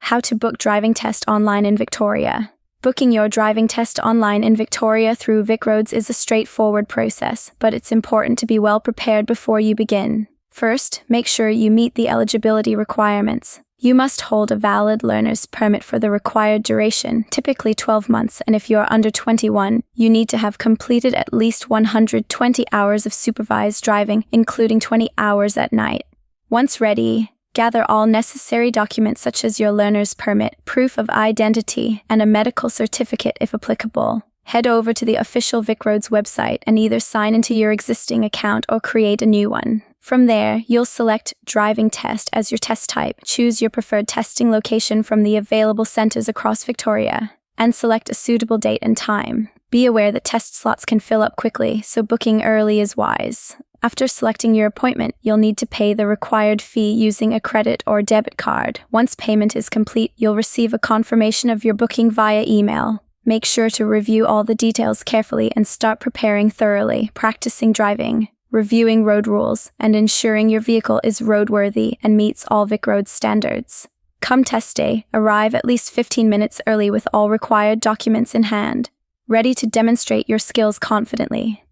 How to book driving test online in Victoria. Booking your driving test online in Victoria through VicRoads is a straightforward process, but it's important to be well prepared before you begin. First, make sure you meet the eligibility requirements. You must hold a valid learner's permit for the required duration, typically 12 months, and if you're under 21, you need to have completed at least 120 hours of supervised driving, including 20 hours at night. Once ready, gather all necessary documents such as your learner's permit, proof of identity, and a medical certificate if applicable. Head over to the official VicRoads website and either sign into your existing account or create a new one. From there, you'll select Driving Test as your test type, choose your preferred testing location from the available centres across Victoria, and select a suitable date and time. Be aware that test slots can fill up quickly, so booking early is wise. After selecting your appointment, you'll need to pay the required fee using a credit or debit card. Once payment is complete, you'll receive a confirmation of your booking via email. Make sure to review all the details carefully and start preparing thoroughly, practicing driving, reviewing road rules, and ensuring your vehicle is roadworthy and meets all VicRoads standards. Come test day, arrive at least 15 minutes early with all required documents in hand, ready to demonstrate your skills confidently.